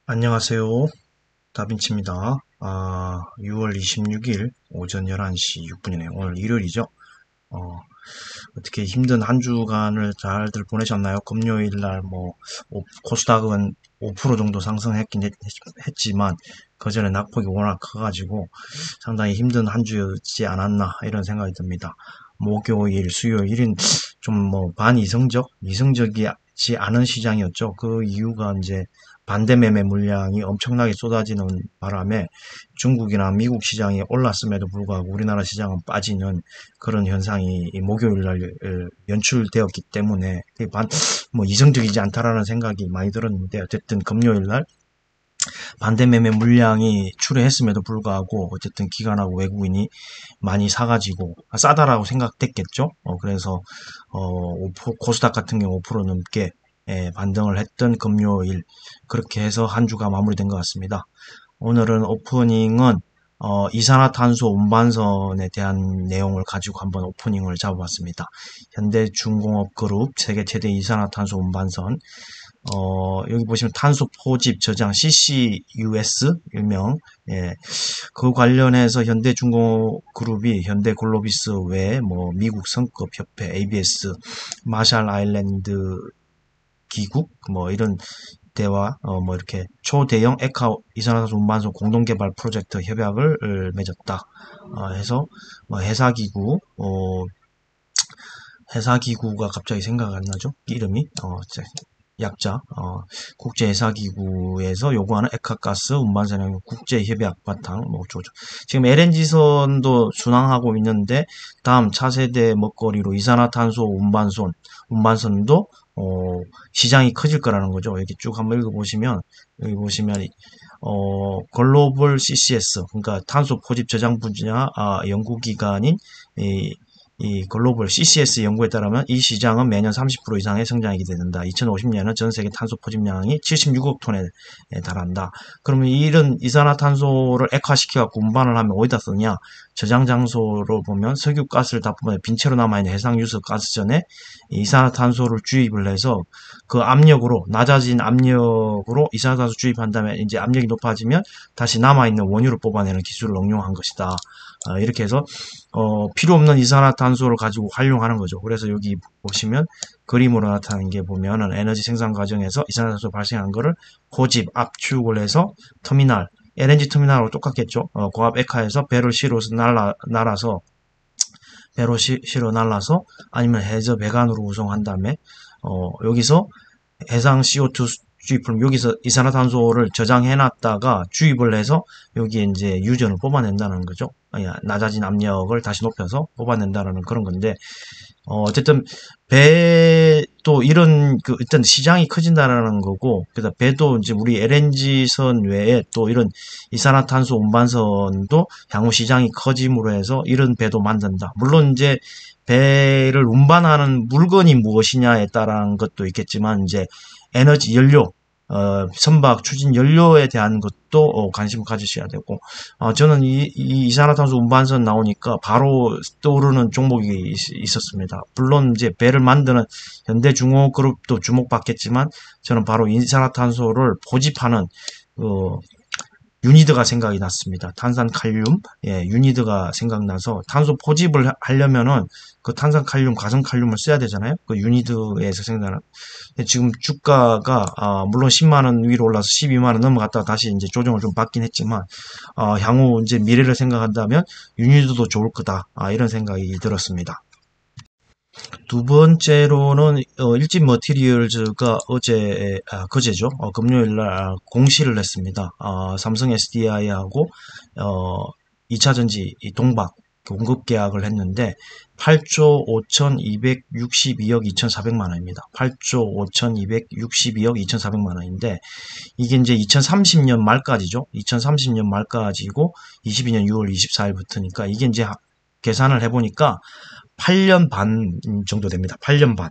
안녕하세요. 다빈치입니다. 6월 26일 오전 11시 6분이네요. 오늘 일요일이죠. 어, 어떻게 힘든 한 주간을 잘들 보내셨나요? 금요일 날 코스닥은 5% 정도 상승했긴 했지만, 그 전에 낙폭이 워낙 커가지고 상당히 힘든 한 주였지 않았나, 이런 생각이 듭니다. 목요일, 수요일은 좀 이성적이지 않은 시장이었죠. 그 이유가 이제 반대 매매 물량이 엄청나게 쏟아지는 바람에 중국이나 미국 시장이 올랐음에도 불구하고 우리나라 시장은 빠지는 그런 현상이 이 목요일 날 연출되었기 때문에 이성적이지 않다라는 생각이 많이 들었는데, 어쨌든 금요일 날 반대 매매 물량이 출회했음에도 불구하고 어쨌든 기관하고 외국인이 많이 사가지고 싸다라고 생각됐겠죠. 그래서 5%, 코스닥 같은 경우 5% 넘게 반등을 했던 금요일, 그렇게 해서 한 주가 마무리된 것 같습니다. 오늘은 오프닝은 이산화탄소 운반선에 대한 내용을 가지고 한번 오프닝을 잡아봤습니다. 현대중공업그룹 세계 최대 이산화탄소 운반선, 여기 보시면 탄소 포집 저장 CCUS 일명, 예, 그 관련해서 현대중공업그룹이 현대글로비스 외에 미국 성급 협회, ABS, 마샬 아일랜드 기국 이런 대와 이렇게 초대형 액화 이산화탄소 운반선 공동개발 프로젝트 협약을 맺었다. 해서 회사기구가 갑자기 생각 안 나죠? 이름이 약자, 국제회사기구에서 요구하는 액화가스 운반선의 국제협약 바탕, 지금 LNG선도 순항하고 있는데, 다음 차세대 먹거리로 이산화탄소 운반선도, 시장이 커질 거라는 거죠. 이렇게 쭉 한번 읽어보시면, 여기 보시면, 글로벌 CCS, 그러니까 탄소 포집 저장 분야, 연구기관인, 이 글로벌 CCS 연구에 따르면 이 시장은 매년 30% 이상의 성장이 기대된다. 2050년은 전 세계 탄소 포집량이 76억 톤에 달한다. 그러면 이런 이산화탄소를 액화시켜 운반을 하면 어디다 쓰냐? 저장 장소로 보면 석유가스를 다 뽑아내 빈 채로 남아있는 해상 유수 가스전에 이산화탄소를 주입을 해서 그 압력으로, 낮아진 압력으로 이산화탄소 주입한 다음에 이제 압력이 높아지면 다시 남아있는 원유를 뽑아내는 기술을 응용한 것이다. 이렇게 해서 필요 없는 이산화탄소를 가지고 활용하는 거죠. 그래서 여기 보시면 그림으로 나타난 게 보면은 에너지 생산 과정에서 이산화탄소 발생한 거를 고집, 압축을 해서 터미널, LNG 터미널하고 똑같겠죠. 고압 액화에서 배를 실어 날라서 아니면 해저 배관으로 운송한 다음에 여기서 해상 CO2 주입을, 여기서 이산화탄소를 저장해 놨다가 주입을 해서 여기에 이제 유전을 뽑아낸다는 거죠. 낮아진 압력을 다시 높여서 뽑아낸다는 그런 건데, 어쨌든 배도 이런 일단 시장이 커진다라는 거고, 그래서 배도 이제 우리 LNG선 외에 또 이런 이산화탄소 운반선도 향후 시장이 커짐으로 해서 이런 배도 만든다. 물론 이제 배를 운반하는 물건이 무엇이냐에 따른 것도 있겠지만, 이제 에너지 연료, 선박 추진 연료에 대한 것도 관심을 가지셔야 되고, 저는 이 이산화탄소 운반선 나오니까 바로 떠오르는 종목이 있었습니다. 물론 이제 배를 만드는 현대중공업그룹도 주목받겠지만, 저는 바로 이산화탄소를 포집하는 유니드가 생각이 났습니다. 탄산칼륨, 유니드가 생각나서 탄소 포집을 하려면은 그 탄산칼륨, 가성칼륨을 써야 되잖아요. 그 유니드에서 생각나는. 지금 주가가 물론 10만 원 위로 올라서 12만 원 넘어갔다가 다시 이제 조정을 좀 받긴 했지만, 향후 이제 미래를 생각한다면 유니드도 좋을 거다. 이런 생각이 들었습니다. 두 번째로는 일진 머티리얼즈가 그제죠. 금요일 날 공시를 했습니다. 삼성 SDI하고 2차전지 동박 공급 계약을 했는데 8조 5,262억 2,400만 원입니다. 8조 5,262억 2,400만 원인데, 이게 이제 2030년 말까지죠. 2030년 말까지고 22년 6월 24일부터니까 이게 이제 계산을 해보니까 8년 반 정도 됩니다. 8년 반.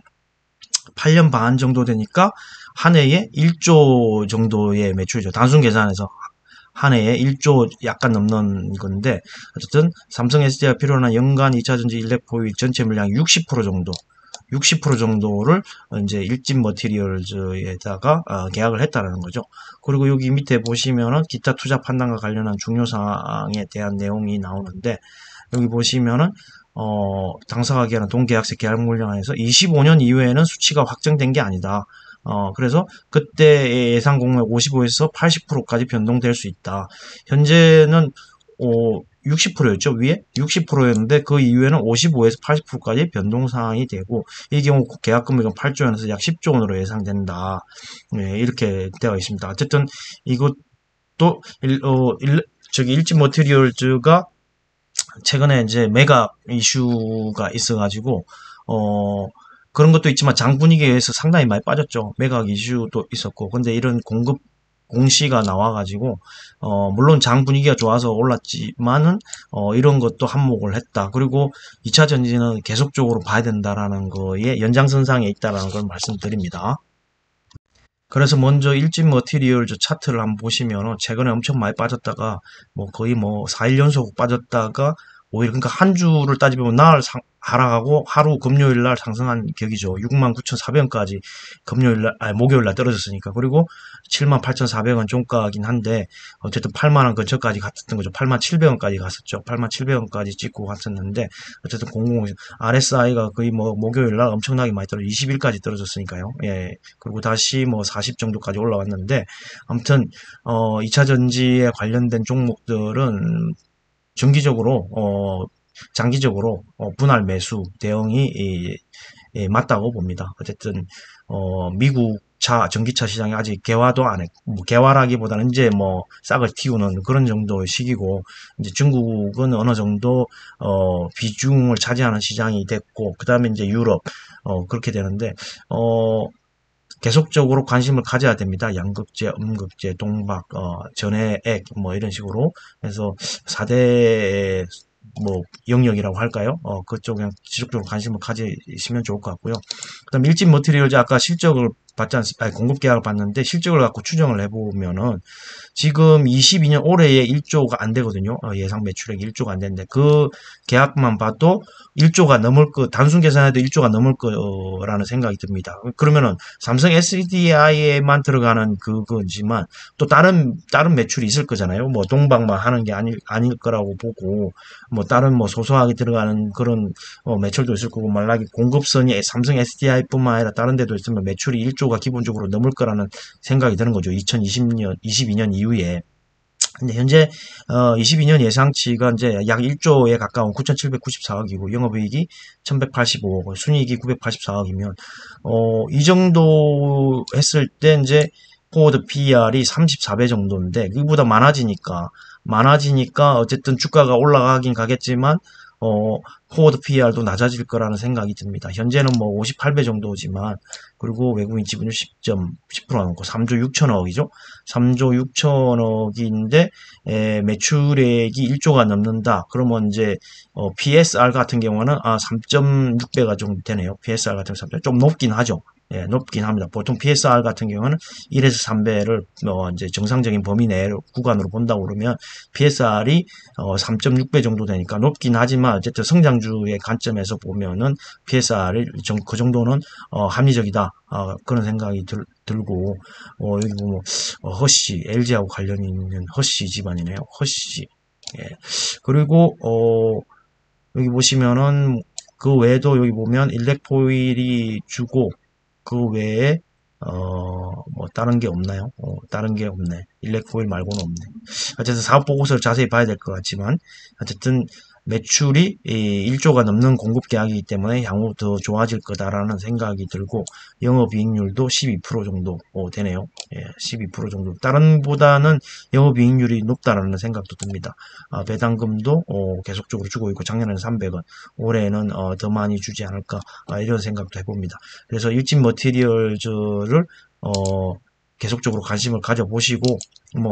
8년 반 정도 되니까 한 해에 1조 정도의 매출이죠. 단순 계산해서 한 해에 1조 약간 넘는 건데, 어쨌든 삼성 SDI가 필요로 한 연간 2차전지 일렉 보유 전체 물량 60% 정도, 60% 정도를 이제 일진 머티리얼즈에다가 계약을 했다라는 거죠. 그리고 여기 밑에 보시면은 기타 투자 판단과 관련한 중요 사항에 대한 내용이 나오는데, 여기 보시면은 당사가 계약한 동계약세 계약 물량에서 25년 이후에는 수치가 확정된 게 아니다. 그래서 그때의 예상 공모액 55에서 80%까지 변동될 수 있다. 현재는 60%였죠. 위에 60%였는데 그 이후에는 55에서 80%까지 변동 사항이 되고, 이 경우 계약 금액은 8조 원에서 약 10조 원으로 예상된다. 네, 이렇게 되어 있습니다. 어쨌든 이것도 일진 머티리얼즈가 최근에 이제 매각 이슈가 있어가지고, 그런 것도 있지만 장 분위기에 의해서 상당히 많이 빠졌죠. 매각 이슈도 있었고. 근데 이런 공급 공시가 나와가지고, 물론 장 분위기가 좋아서 올랐지만은, 이런 것도 한몫을 했다. 그리고 2차 전지는 계속적으로 봐야 된다라는 거에 연장선상에 있다라는 걸 말씀드립니다. 그래서 먼저 일진 머티리얼즈 차트를 한번 보시면 최근에 엄청 많이 빠졌다가 거의 4일 연속 빠졌다가 오히려, 그러니까 한 주를 따지면 날 하락하고 하루 금요일 날 상승한 격이죠. 69,400원까지 목요일 날 떨어졌으니까. 그리고 78,400원 종가긴 한데 어쨌든 8만원 근처까지 갔었던 거죠. 87,000원까지 갔었죠. 87,000원까지 찍고 갔었는데, 어쨌든 RSI가 거의 목요일 날 엄청나게 많이 20일까지 떨어졌으니까요. 예. 그리고 다시 40 정도까지 올라왔는데, 아무튼 2차 전지에 관련된 종목들은 정기적으로 장기적으로 분할 매수 대응이 맞다고 봅니다. 어쨌든 미국 전기차 시장이 아직 개화도 안 했고, 개화라기보다는 이제 싹을 틔우는 그런 정도의 시기고, 이제 중국은 어느 정도 비중을 차지하는 시장이 됐고, 그 다음에 이제 유럽 그렇게 되는데, 계속적으로 관심을 가져야 됩니다. 양극재, 음극재, 동박, 전해액 이런 식으로 해서 4대 영역이라고 할까요? 그쪽 그냥 지속적으로 관심을 가지시면 좋을 것 같고요. 그다음 일진 머티리얼즈, 아까 실적을 공급 계약을 봤는데 실적을 갖고 추정을 해보면은 지금 22년 올해에 1조가 안 되거든요. 예상 매출액이 1조가 안 되는데 그 계약만 봐도 1조가 넘을 단순 계산해도 1조가 넘을 거라는 생각이 듭니다. 그러면은 삼성 SDI에만 들어가는 그거지만 또 다른 매출이 있을 거잖아요. 동박만 하는 게 아닐 거라고 보고, 다른 소소하게 들어가는 그런 매출도 있을 거고, 만약에 공급선이 삼성 SDI뿐만 아니라 다른 데도 있으면 매출이 1조가 기본적으로 넘을 거라는 생각이 드는 거죠. 22년 이후에. 근데 현재 22년 예상치가 이제 약 1조에 가까운 9,794억이고 영업이익이 1,185억, 순이익이 984억이면 이 정도 했을 때 이제 포워드 PER이 34배 정도인데, 그보다 많아지니까 어쨌든 주가가 올라가긴 가겠지만 포워드 PER도 낮아질 거라는 생각이 듭니다. 현재는 58배 정도지만, 그리고 외국인 지분율 10% 넘고 3조 6천억이죠. 3조 6천억인데 매출액이 1조가 넘는다. 그러면 이제 PSR 같은 경우는 3.6배가 좀 되네요. PSR 같은 경우는 좀 높긴 하죠. 예, 높긴 합니다. 보통 PSR 같은 경우는 1에서 3배를 이제 정상적인 범위 내 구간으로 본다고 그러면 PSR이 3.6배 정도 되니까 높긴 하지만, 어쨌든 성장주의 관점에서 보면은 PSR이 그 정도는 합리적이다. 그런 생각이 들고, 여기 보면 허쉬, LG하고 관련이 있는 허쉬 집안이네요. 허쉬. 예. 그리고 여기 보시면은 그 외에도 여기 보면 일렉포일이 주고, 그 외에 다른 게 없나요? 다른 게 없네. 일렉포일 말고는 없네. 어쨌든 사업 보고서를 자세히 봐야 될 것 같지만, 어쨌든 매출이 1조가 넘는 공급 계약이기 때문에 향후 더 좋아질 거다라는 생각이 들고, 영업이익률도 12% 정도 되네요. 예, 12% 정도. 다른 보다는 영업이익률이 높다라는 생각도 듭니다. 배당금도 계속적으로 주고 있고, 작년에는 300원, 올해는 더 많이 주지 않을까, 이런 생각도 해봅니다. 그래서 일진 머티리얼즈를 계속적으로 관심을 가져보시고,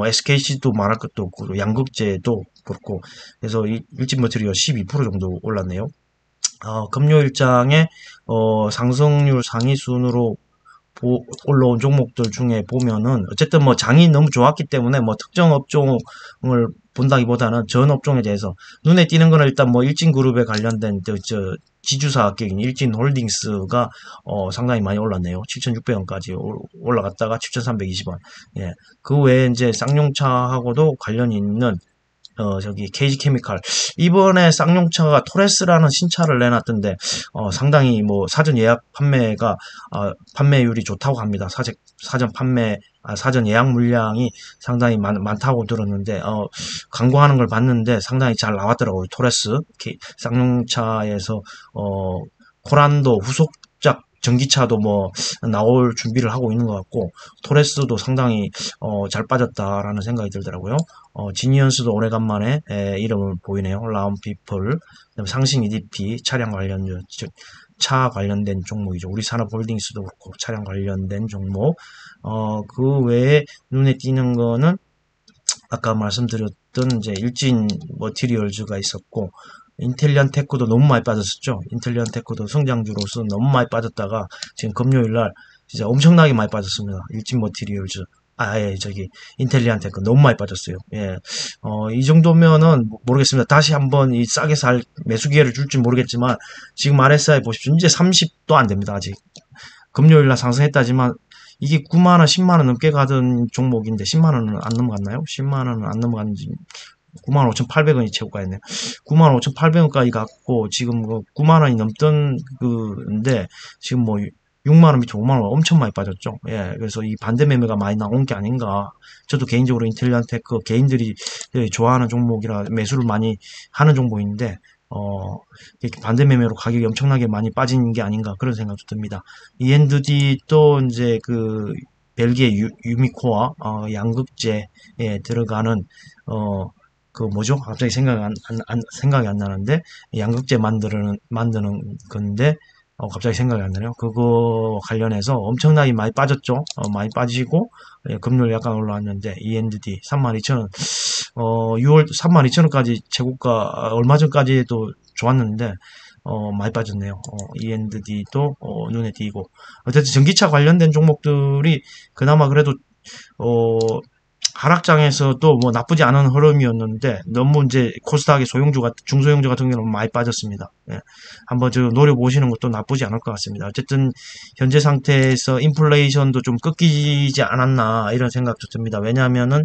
SKC도 말할 것도 없고, 양극재도 그렇고, 그래서 일진 머티리얼 12% 정도 올랐네요. 금요일장에 상승률 상위 순으로 올라온 종목들 중에 보면은, 어쨌든 장이 너무 좋았기 때문에 특정 업종을 본다기보다는 전 업종에 대해서 눈에 띄는 거는 일단 일진그룹에 관련된 지주사 합격인 일진홀딩스가 상당히 많이 올랐네요. 7,600원까지 올라갔다가 7,320원. 예. 그 외에 이제 쌍용차하고도 관련이 있는 저기 KG케미칼 이번에 쌍용차가 토레스라는 신차를 내놨던데 상당히 뭐 사전 예약 판매가 판매율이 좋다고 합니다. 사전 판매 사전 예약 물량이 상당히 많다고 들었는데 광고하는 걸 봤는데 상당히 잘 나왔더라고요. 토레스 쌍용차에서 코란도 후속작 전기차도 뭐 나올 준비를 하고 있는 것 같고 토레스도 상당히 잘 빠졌다라는 생각이 들더라고요. 지니언스도 오래간만에 이름을 보이네요. 라운피플, 상신 EDP 차량 관련 즉 차 관련된 종목이죠. 우리산업홀딩스도 그렇고 차량 관련된 종목. 그 외에 눈에 띄는 거는 아까 말씀드렸던 이제 일진 머티리얼즈가 있었고 인텔리안 테크도 너무 많이 빠졌었죠. 인텔리안 테크도 성장주로서 너무 많이 빠졌다가 지금 금요일 날 진짜 엄청나게 많이 빠졌습니다. 일진 머티리얼즈. 예, 저기 인텔리안 테크 너무 많이 빠졌어요. 예. 이 정도면은 모르겠습니다. 다시 한번 이 싸게 살 매수 기회를 줄지 모르겠지만 지금 RSI 보십시오. 이제 30도 안 됩니다. 아직. 금요일 날 상승했다지만 이게 9만원, 10만원 넘게 가던 종목인데 10만원은 안 넘어갔나요? 10만원은 안 넘어갔는지 95,800원이 최고가였네요. 95,800원까지 갔고 지금 9만원이 넘던 그인데 지금 뭐 6만원 밑에 5만원 엄청 많이 빠졌죠. 예, 그래서 이 반대 매매가 많이 나온 게 아닌가. 저도 개인적으로 인텔리안 테크 개인들이 좋아하는 종목이라 매수를 많이 하는 종목인데 이렇게 반대 매매로 가격이 엄청나게 많이 빠진 게 아닌가 그런 생각도 듭니다. ENDD 또 이제 그 벨기에 유미코아 양극재에 들어가는 그 뭐죠? 갑자기 생각이 안 나는데 양극재 만드는 건데 갑자기 생각이 안 나네요. 그거 관련해서 엄청나게 많이 빠졌죠. 많이 빠지고 금요일 약간 올라왔는데 ENDD 32,000원 6월 32,000원까지 최고가 얼마 전까지도 좋았는데 많이 빠졌네요. END도 눈에 띄고 어쨌든 전기차 관련된 종목들이 그나마 그래도 하락장에서도 뭐 나쁘지 않은 흐름이었는데 너무 이제 코스닥의 중소형주 같은 경우는 많이 빠졌습니다. 예. 한번 저 노려보시는 것도 나쁘지 않을 것 같습니다. 어쨌든 현재 상태에서 인플레이션도 좀 꺾이지 않았나 이런 생각도 듭니다. 왜냐하면은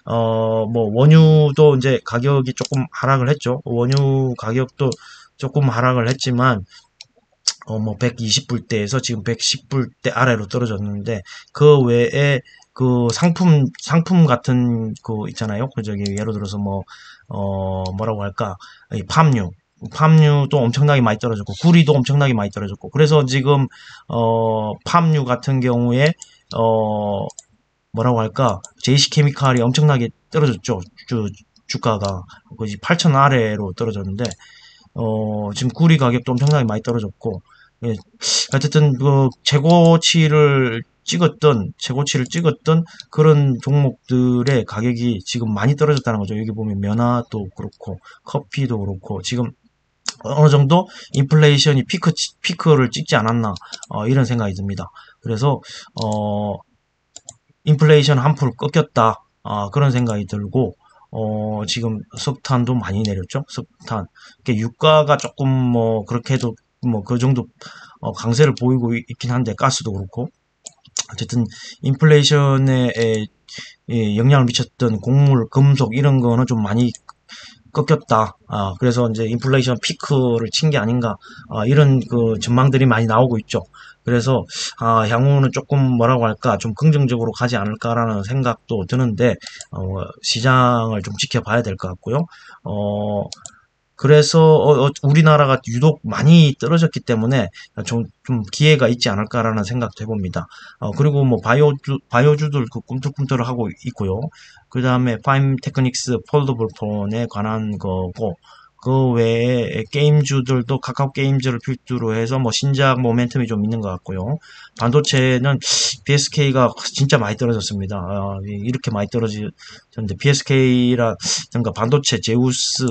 뭐 원유도 이제 가격이 조금 하락을 했죠. 원유 가격도 조금 하락을 했지만 뭐 120불대에서 지금 110불대 아래로 떨어졌는데 그 외에 그 상품 같은 그 있잖아요. 그 저기 예를 들어서 뭐 뭐라고 할까? 이 팜유도 엄청나게 많이 떨어졌고 구리도 엄청나게 많이 떨어졌고 그래서 지금 팜유 같은 경우에 뭐라고 할까? JC케미칼이 엄청나게 떨어졌죠. 주가가 거의 8천 아래로 떨어졌는데 지금 구리 가격도 엄청나게 많이 떨어졌고 예, 어쨌든 그 최고치를 찍었던 그런 종목들의 가격이 지금 많이 떨어졌다는 거죠. 여기 보면 면화도 그렇고 커피도 그렇고 지금 어느 정도 인플레이션이 피크를 찍지 않았나 이런 생각이 듭니다. 그래서 인플레이션 한풀 꺾였다 그런 생각이 들고 지금 석탄도 많이 내렸죠. 석탄. 유가가 조금 뭐 그렇게 해도 뭐 그 정도 강세를 보이고 있긴 한데 가스도 그렇고 어쨌든 인플레이션에 영향을 미쳤던 곡물, 금속 이런 거는 좀 많이 꺾였다. 그래서 이제 인플레이션 피크를 친 게 아닌가. 이런 그 전망들이 많이 나오고 있죠. 그래서 향후는 조금 뭐라고 할까 좀 긍정적으로 가지 않을까라는 생각도 드는데 시장을 좀 지켜봐야 될 것 같고요. 그래서 우리나라가 유독 많이 떨어졌기 때문에 좀 기회가 있지 않을까라는 생각도 해봅니다. 그리고 뭐 바이오주들 그 꿈틀꿈틀 하고 있고요. 그 다음에 파임 테크닉스 폴더블 폰에 관한 거고 그 외에 게임주들도 카카오 게임즈를 필두로 해서 뭐 신작 모멘텀이 좀 있는 것 같고요. 반도체는 BSK가 진짜 많이 떨어졌습니다. 이렇게 많이 떨어졌는데 BSK라 그러니까 반도체 제우스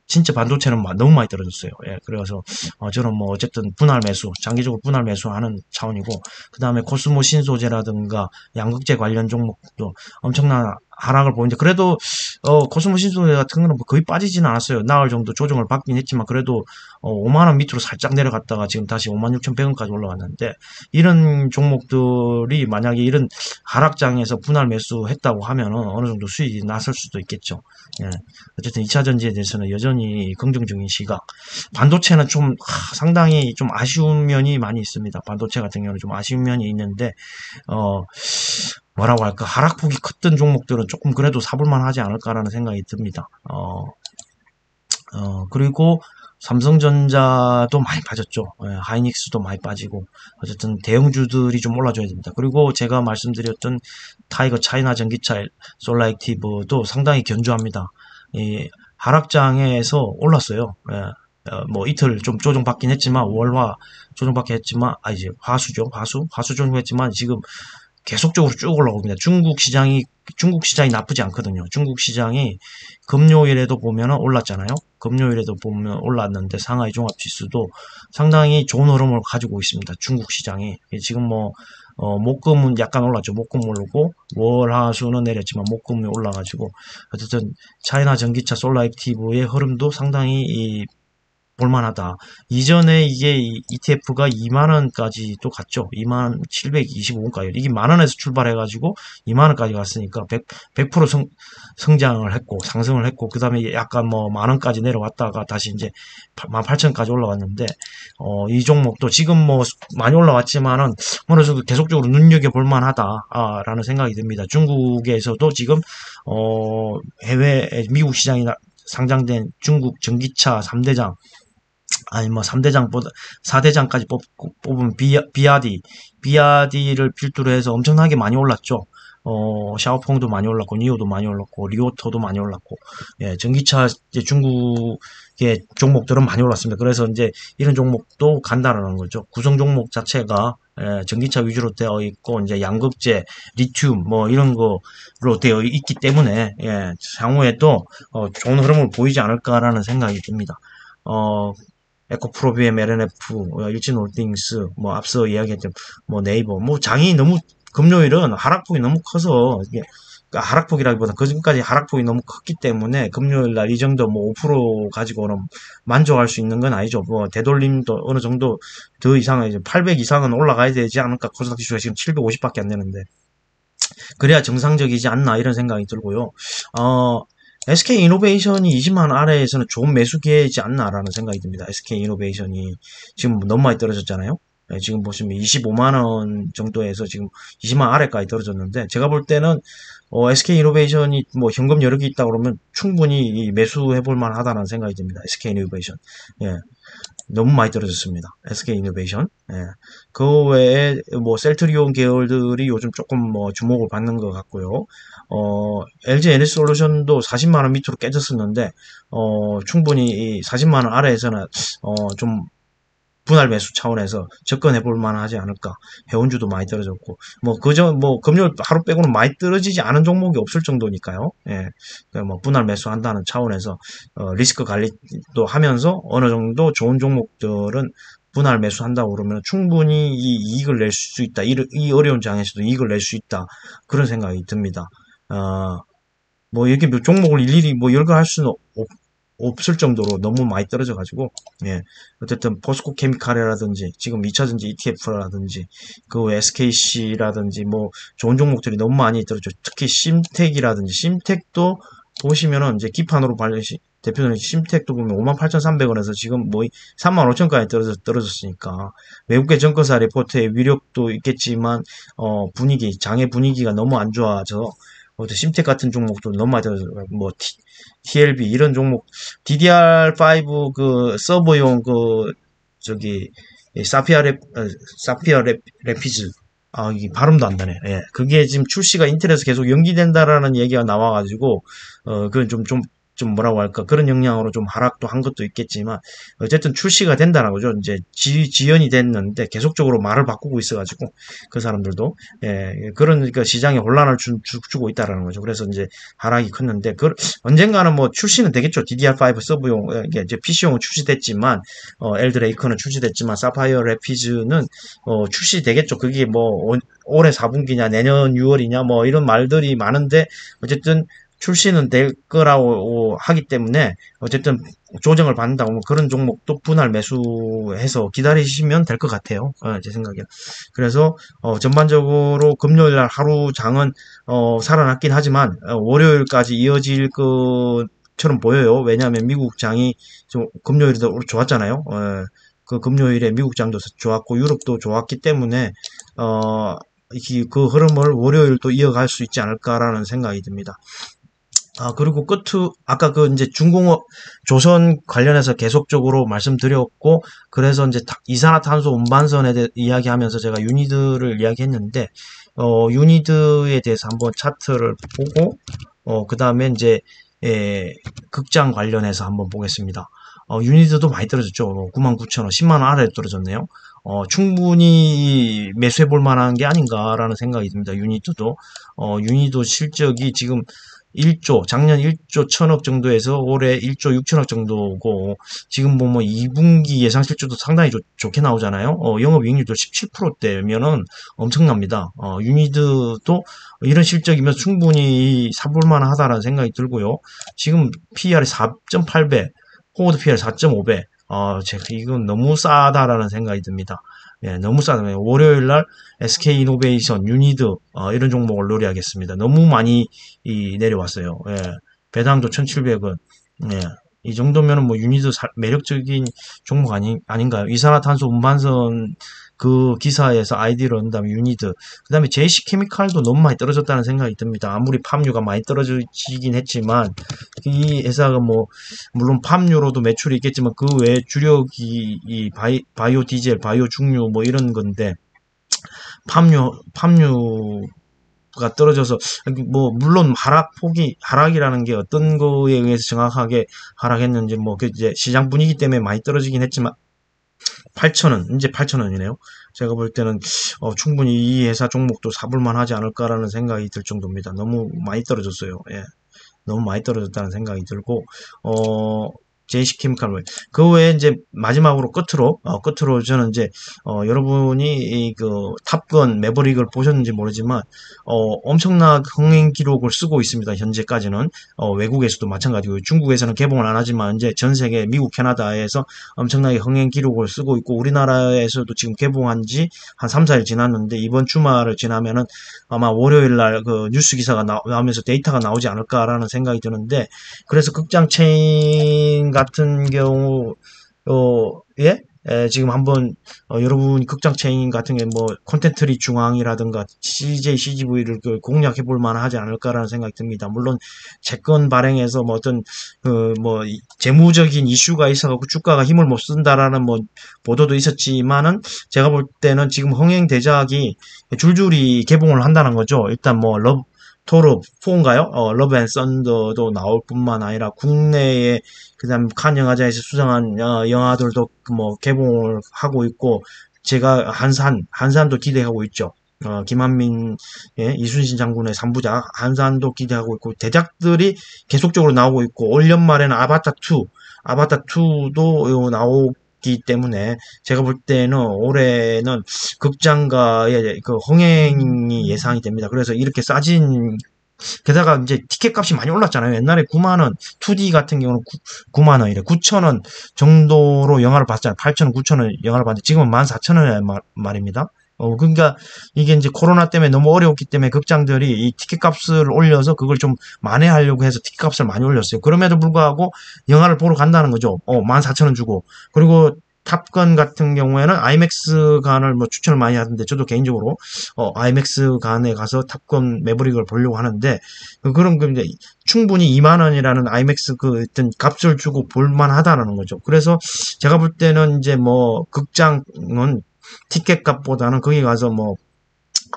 진짜 반도체는 너무 많이 떨어졌어요. 예, 그래서 저는 뭐 어쨌든 장기적으로 분할 매수하는 차원이고 그 다음에 코스모 신소재라든가 양극재 관련 종목도 엄청난 하락을 보이는데 그래도 코스모 신소재 같은 거는 뭐 거의 빠지지는 않았어요. 나흘 정도 조정을 받긴 했지만 그래도 5만 원 밑으로 살짝 내려갔다가 지금 다시 56,100원까지 올라왔는데 이런 종목들이 만약에 이런 하락장에서 분할 매수했다고 하면은 어느 정도 수익이 났을 수도 있겠죠. 예. 어쨌든 2차 전지에 대해서는 여전히 긍정적인 시각. 반도체는 좀 상당히 좀 아쉬운 면이 많이 있습니다. 반도체 같은 경우는 좀 아쉬운 면이 있는데 어 뭐라고 할까 하락폭이 컸던 종목들은 조금 그래도 사볼만 하지 않을까라는 생각이 듭니다. 그리고 삼성전자도 많이 빠졌죠. 예, 하이닉스도 많이 빠지고 어쨌든 대형주들이 좀 올라줘야 됩니다. 그리고 제가 말씀드렸던 타이거 차이나 전기차 솔라액티브도 상당히 견조합니다. 이 하락장에서 올랐어요. 예, 뭐 이틀 좀 조정받긴 했지만 월화 조정받긴 했지만 이제 화수 조정했지만 지금 계속적으로 쭉 올라옵니다. 중국 시장이 나쁘지 않거든요. 중국 시장이 금요일에도 보면은 올랐잖아요. 금요일에도 보면 올랐는데 상하이 종합 지수도 상당히 좋은 흐름을 가지고 있습니다. 중국 시장이 지금 뭐 목금은 약간 올랐죠. 목금 오르고 월화수는 내렸지만 목금이 올라가지고 어쨌든 차이나 전기차 솔라액티브의 흐름도 상당히 볼만하다. 이전에 이게 ETF가 2만원까지도 갔죠. 2725원까지. 이게 만원에서 출발해가지고 2만원까지 갔으니까 100% 성장을 했고, 상승을 했고, 그 다음에 약간 뭐 만원까지 내려왔다가 다시 이제 18,000원까지 올라왔는데, 이 종목도 지금 뭐 많이 올라왔지만은 어느 정도 계속적으로 눈여겨볼 만하다, 라는 생각이 듭니다. 중국에서도 지금, 해외, 미국 시장이 상장된 중국 전기차 3대장, 아니 뭐 3대장보다 4대장까지 뽑은 비아디를 필두로 해서 엄청나게 많이 올랐죠. 샤오펑도 많이 올랐고 니오도 많이 올랐고 리오토도 많이 올랐고 예, 전기차 이제 중국의 종목들은 많이 올랐습니다. 그래서 이제 이런 종목도 간다라는 거죠. 구성 종목 자체가 전기차 위주로 되어 있고 이제 양극재, 리튬 뭐 이런 거로 되어 있기 때문에 향후에 또 좋은 흐름을 보이지 않을까라는 생각이 듭니다. 에코프로비엠, LNF, 일진홀딩스, 뭐 앞서 이야기했던 뭐 네이버, 뭐 장이 너무 금요일은 하락폭이 너무 커서 이게 그러니까 하락폭이라기보다 그전까지 하락폭이 너무 컸기 때문에 금요일 날 이 정도 뭐 5% 가지고는 만족할 수 있는 건 아니죠. 뭐 되돌림도 어느 정도 더 이상은 이제 800 이상은 올라가야 되지 않을까. 코스닥 지수가 지금 750밖에 안 되는데 그래야 정상적이지 않나 이런 생각이 들고요. SK이노베이션이 20만 아래에서는 좋은 매수 기회이지 않나라는 생각이 듭니다. SK이노베이션이 지금 너무 많이 떨어졌잖아요. 지금 보시면 25만원 정도에서 지금 20만 아래까지 떨어졌는데 제가 볼 때는 SK이노베이션이 뭐 현금 여력이 있다 그러면 충분히 매수해 볼 만하다는 생각이 듭니다. SK이노베이션. 예. 너무 많이 떨어졌습니다. SK이노베이션. 예. 그 외에 뭐 셀트리온 계열들이 요즘 조금 뭐 주목을 받는 것 같고요. LG 에너지솔루션도 40만 원 밑으로 깨졌었는데 충분히 40만 원 아래에서는 좀 분할 매수 차원에서 접근해 볼 만하지 않을까. 해운주도 많이 떨어졌고, 뭐 금요일 하루 빼고는 많이 떨어지지 않은 종목이 없을 정도니까요. 예. 뭐 분할 매수 한다는 차원에서, 리스크 관리도 하면서 어느 정도 좋은 종목들은 분할 매수 한다고 그러면 충분히 이 이익을 낼 수 있다. 이 어려운 장에서도 이익을 낼 수 있다. 그런 생각이 듭니다. 뭐 이렇게 종목을 일일이 뭐 열거할 수는 없을 정도로 너무 많이 떨어져가지고, 예. 어쨌든, 포스코 케미칼이라든지, 지금 2차전지 ETF라든지, 그 SKC라든지, 뭐, 좋은 종목들이 너무 많이 떨어져. 특히 심텍이라든지, 심텍도 보시면은, 이제 기판으로 대표는 심텍도 보면 58,300원에서 지금 뭐 35,000원까지 떨어졌으니까, 외국계 증권사 레포트의 위력도 있겠지만, 장의 분위기가 너무 안 좋아져, 심텍 같은 종목도 너무 많이 떨어져요. 뭐, TLB, 이런 종목, DDR5 그 서버용 사피아 래피즈. 이게 발음도 안 되네. 예. 그게 지금 출시가 인텔에서 계속 연기된다라는 얘기가 나와가지고, 그건 좀 좀 뭐라고 할까 그런 영향으로 좀 하락도 한 것도 있겠지만 어쨌든 출시가 된다는 거죠. 이제 지연이 됐는데 계속적으로 말을 바꾸고 있어가지고 그 사람들도 그런 그러니까 시장에 혼란을 주고 있다라는 거죠. 그래서 이제 하락이 컸는데 그 언젠가는 뭐 출시는 되겠죠. DDR5 서브용 이게 이제 PC용은 출시됐지만 엘드레이커는 출시됐지만 사파이어 래피즈는 출시되겠죠. 그게 뭐 올해 4분기냐 내년 6월이냐 뭐 이런 말들이 많은데 어쨌든 출시는 될 거라고 하기 때문에 어쨌든 조정을 받는다고 뭐 그런 종목도 분할 매수해서 기다리시면 될 것 같아요. 제 생각에. 그래서 전반적으로 금요일 날 하루 장은 살아났긴 하지만 월요일까지 이어질 것처럼 보여요. 왜냐하면 미국 장이 좀 금요일도 좋았잖아요. 그 금요일에 미국 장도 좋았고 유럽도 좋았기 때문에 그 흐름을 월요일도 이어갈 수 있지 않을까라는 생각이 듭니다. 그리고 아까 이제 중공업, 조선 관련해서 계속적으로 말씀드렸고, 그래서 이제 이산화탄소 운반선에 대해 이야기하면서 제가 유니드를 이야기했는데, 유니드에 대해서 한번 차트를 보고, 그 다음에 이제, 극장 관련해서 한번 보겠습니다. 유니드도 많이 떨어졌죠. 99,000원, 10만원 아래로 떨어졌네요. 충분히 매수해 볼 만한 게 아닌가라는 생각이 듭니다. 유니드도. 유니드 실적이 지금 1조, 작년 1조 1000억 정도에서 올해 1조 6천억 정도고, 지금 보면 2분기 예상 실적도 상당히 좋게 나오잖아요. 영업이익률도 17%대면은 엄청납니다. 유니드도 이런 실적이면 충분히 사볼만 하다라는 생각이 들고요. 지금 PER이 4.8배, 포워드 PER 4.5배. 제가 이건 너무 싸다라는 생각이 듭니다. 너무 싸다. 월요일 날 SK 이노베이션, 유니드 이런 종목을 노려야겠습니다. 너무 많이 내려왔어요. 배당도 1,700원. 이 정도면은 뭐 유니드 매력적인 종목 아닌가요? 이산화탄소 운반선 그 기사에서 아이디를 얻은 다음에 유니드, 그 다음에 JC케미칼도 너무 많이 떨어졌다는 생각이 듭니다. 아무리 팜유가 많이 떨어지긴 했지만 이 회사가 뭐 물론 팜유로도 매출이 있겠지만 그 외에 주력이 이 바이오 디젤, 바이오 중유 뭐 이런 건데 팜유가 떨어져서 뭐 물론 하락이라는 게 어떤 거에 의해서 정확하게 하락했는지 뭐 그 이제 시장 분위기 때문에 많이 떨어지긴 했지만 8,000원, 이제 8,000원이네요. 제가 볼 때는 충분히 이 회사 종목도 사볼만 하지 않을까라는 생각이 들 정도입니다. 너무 많이 떨어졌어요. 너무 많이 떨어졌다는 생각이 들고 JC케미칼 그 외에 이제 마지막으로 끝으로 저는 이제 여러분이 그 탑건 매버릭을 보셨는지 모르지만 엄청난 흥행 기록을 쓰고 있습니다. 현재까지는 외국에서도 마찬가지고 중국에서는 개봉을 안 하지만 이제 전 세계 미국, 캐나다에서 엄청나게 흥행 기록을 쓰고 있고 우리나라에서도 지금 개봉한 지 한 3, 4일 지났는데 이번 주말을 지나면은 아마 월요일 날 그 뉴스 기사가 나오면서 데이터가 나오지 않을까라는 생각이 드는데 그래서 극장 체인 같은 경우 지금 한번 여러분 극장 체인 같은 게 뭐 콘텐츠리 중앙이라든가 CJ, CGV를 공략해 볼 만하지 않을까라는 생각이 듭니다. 물론 채권 발행에서 뭐 어떤 뭐 재무적인 이슈가 있어갖고 주가가 힘을 못 쓴다라는 뭐 보도도 있었지만은 제가 볼 때는 지금 흥행 대작이 줄줄이 개봉을 한다는 거죠. 일단 뭐 토르 4인가요? 러브 앤 썬더도 나올 뿐만 아니라 국내에 그다음 칸 영화제에서 수상한 영화들도 뭐 개봉을 하고 있고 제가 한산도 기대하고 있죠. 김한민, 이순신 장군의 3부작 한산도 기대하고 있고 대작들이 계속적으로 나오고 있고 올 연말에는 아바타2도 나오기 때문에 제가 볼 때는 올해는 극장가의 그 흥행이 예상이 됩니다. 그래서 이렇게 싸진 게다가 이제 티켓 값이 많이 올랐잖아요. 옛날에 9만원, 2D 같은 경우는 9만원이래. 9천원 정도로 영화를 봤잖아요. 8천원, 9천원 영화를 봤는데 지금은 14,000원에 말입니다. 그러니까 이게 이제 코로나 때문에 너무 어려웠기 때문에 극장들이 이 티켓 값을 올려서 그걸 좀 만회하려고 해서 티켓 값을 많이 올렸어요. 그럼에도 불구하고 영화를 보러 간다는 거죠. 14,000원 주고. 그리고 탑건 같은 경우에는 아이맥스 관을 뭐 추천을 많이 하던데 저도 개인적으로 아이맥스 관에 가서 탑건 매버릭을 보려고 하는데 그런 그 이제 충분히 2만 원이라는 아이맥스 그 어떤 값을 주고 볼만 하다라는 거죠. 그래서 제가 볼 때는 이제 뭐 극장은 티켓 값보다는 거기 가서 뭐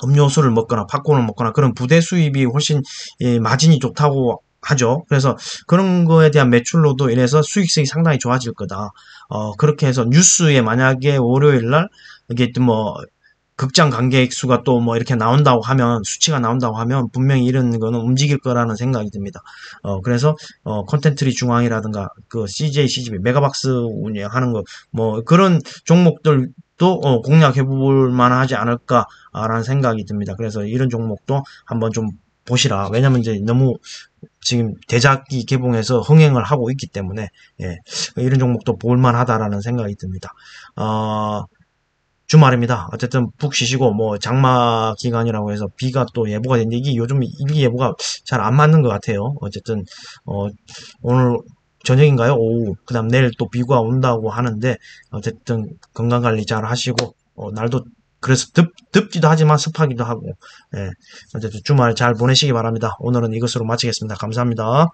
음료수를 먹거나 팝콘을 먹거나 그런 부대 수입이 훨씬 마진이 좋다고 하죠. 그래서 그런 거에 대한 매출로도 인해서 수익성이 상당히 좋아질 거다. 그렇게 해서 뉴스에 만약에 월요일 날 이게 뭐 극장 관객 수가 또 뭐 이렇게 나온다고 하면, 수치가 나온다고 하면 분명히 이런 거는 움직일 거라는 생각이 듭니다. 그래서 콘텐츠리 중앙이라든가 그 CJ, CGV, 메가박스 운영하는 거 뭐 그런 종목들도 공략해 볼 만하지 않을까라는 생각이 듭니다. 그래서 이런 종목도 한번 좀 보시라. 왜냐면 이제 너무 지금 대작이 개봉해서 흥행을 하고 있기 때문에, 예, 이런 종목도 볼만하다라는 생각이 듭니다. 어, 주말입니다. 어쨌든 푹 쉬시고, 뭐 장마 기간이라고 해서 비가 또 예보가 됐는데, 이게 요즘 일기 예보가 잘 안 맞는 것 같아요. 어쨌든 오늘 저녁인가요? 오후. 그다음 내일 또 비가 온다고 하는데, 어쨌든 건강 관리 잘 하시고, 날도 그래서 덥기도 하지만 습하기도 하고, 예, 어쨌든 주말 잘 보내시기 바랍니다. 오늘은 이것으로 마치겠습니다. 감사합니다.